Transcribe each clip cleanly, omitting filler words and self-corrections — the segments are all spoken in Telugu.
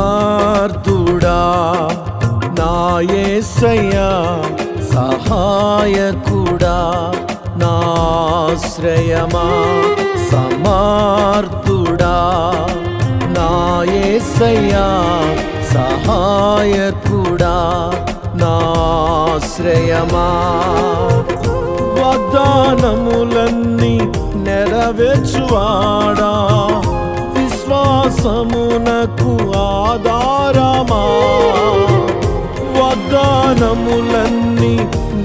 సమర్థుడా నా యేసయ్యా, సహాయకుడా నా ఆశ్రయమా. సమర్థుడా నా యేసయ్యా, సహాయకుడా నా ఆశ్రయమా. వాగ్దానములన్నీ నెరవేర్చువాడా, విశ్వాసమునకు ఆధారమా. వాగ్దానములన్నీ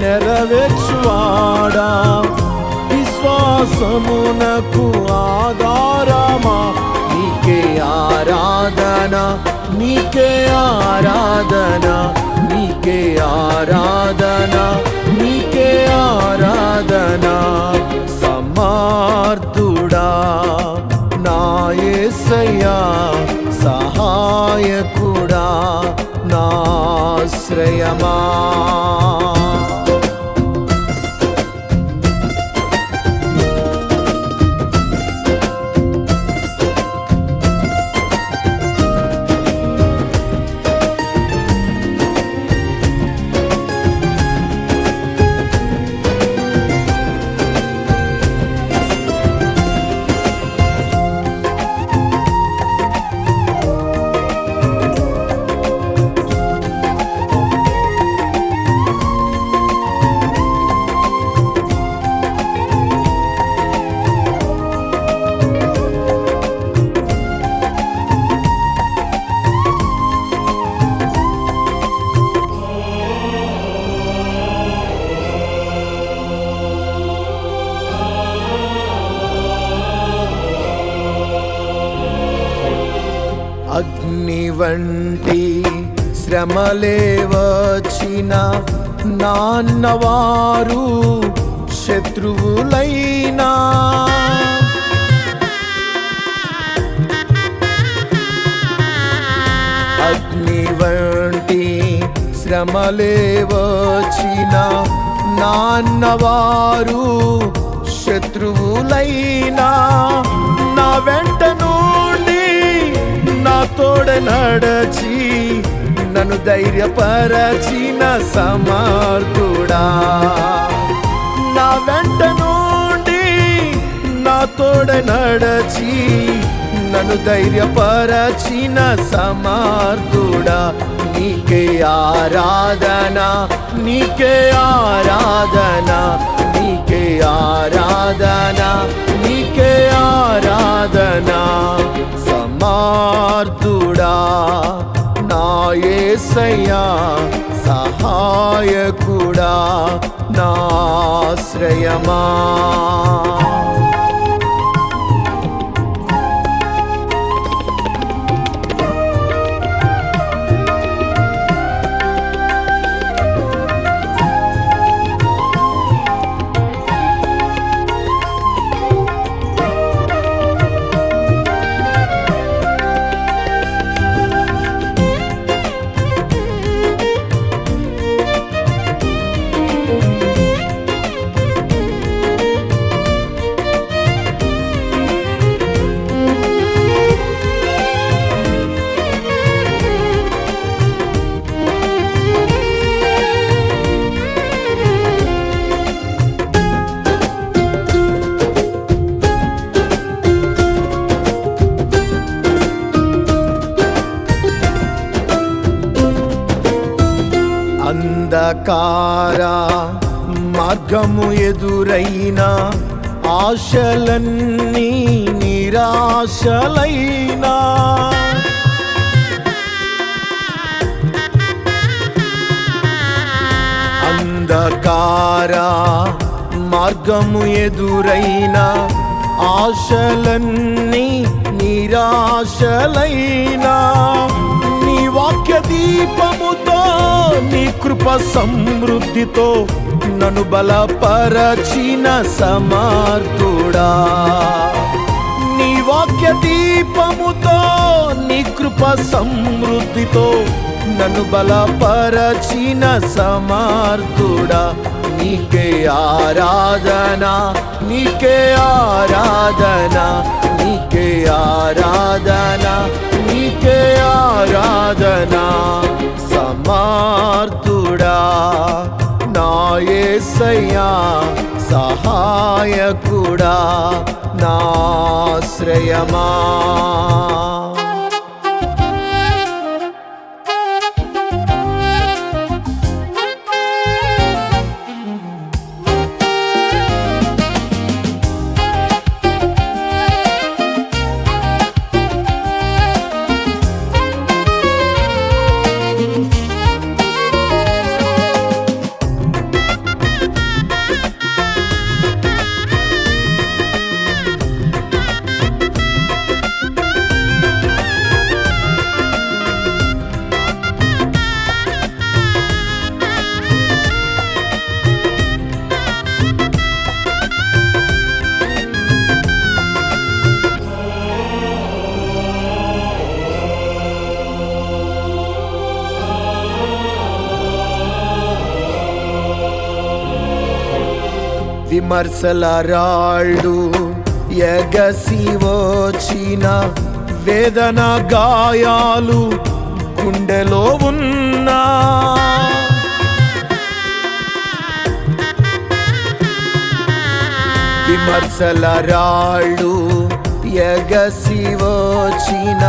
నెరవేర్చువాడా, విశ్వాసమునకు ఆధారమా. నీకే ఆరాధన, నీకే ఆరాధన, నీకే ఆరాధన, నీకే ఆరాధన. సమర్థుడా నా యేసయ్యా, సహాయకుడా నా ఆశ్రయమా. అగ్ని వంటి శ్రమలే వచ్చిన నాన్నవారు శత్రువులైనా, అగ్ని వంటి శ్రమలే వచ్చిన నాన్నవారు శత్రువులైనా, నా వెంట నుండి నా తోడ నడచి నన్ను ధైర్యపరచిన సమర్థుడా. నా వెంట నుండి నా తోడ నడచి నన్ను ధైర్యపరచిన సమర్థుడా. నీకే ఆరాధన, నీకే ఆరాధన, నీకే ఆరాధన, నీకే ఆరాధన. సమర్థుడా నా యేసయ్యా, సహాయకుడా నా ఆశ్రయమా. అంధకార మార్గము ఎదురైనా ఆశలన్నీ నిరాశలైనా అంధకార మార్గము ఎదురైనా ఆశలన్నీ నిరాశలైనా నీ వాక్య దీపముతో నీ కృప సమృద్ధితో నన్ను బలపరచిన సమర్థుడా నీ వాక్య దీపముతో నీ కృప సమృద్ధితో నన్ను బలపరచిన సమర్థుడా నీకే ఆరాధన నీకే ఆరాధన నీకే ఆరాధన నీకే ఆరాధన సమర్థుడా నా యేసయ్యా సహాయకుడా నా ఆశ్రయమా విమర్శల రాళ్ళు ఎగసి వచ్చిన వేదన గాయాలు గుండెలో ఉన్నా విమర్శల రాళ్ళు ఎగసి వచ్చిన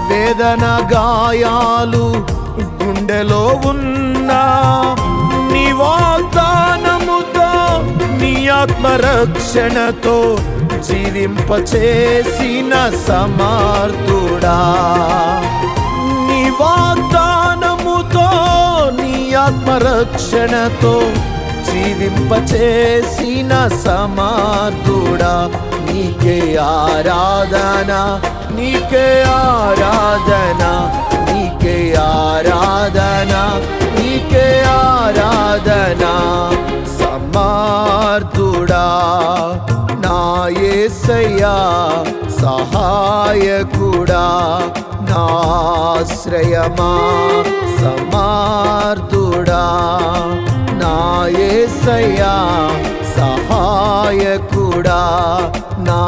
వేదన గాయాలు గుండెలో ఉన్నా నీ వాగ్దానముతో నీ ఆత్మరక్షణతో జీవింపచేసిన సమర్థుడా నీ వాగ్దానముతో నీ ఆత్మరక్షణతో జీవింపచేసిన సమర్థుడా నీకే ఆరాధన నీకే ఆరాధన నీకే ఆరాధన నీకే ఆరాధన సమర్థుడా నా యేసయ్యా సహాయకుడా నా ఆశ్రయమా సమర్థుడా నా యేసయ్యా సహాయకుడా నా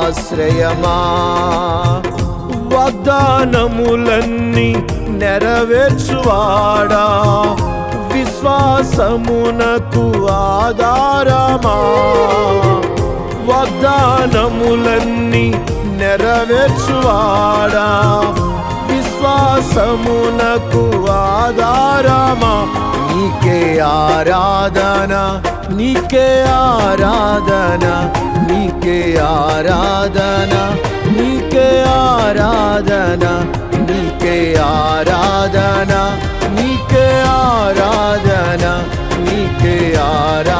ఆశ్రయమా వాగ్దానములన్నీ నెరవేర్చువాడా విశ్వాసమునకు ఆధారమా వాగ్దానములన్నీ నెరవేర్చువాడా విశ్వాసమునకు ఆధారమా నీకే ఆరాధన నీకే ఆరాధన నీకే ఆరాధన నీకే ఆరాధన నీకే ఆరాధన నీకే ఆరాధన నీకే ఆరాధన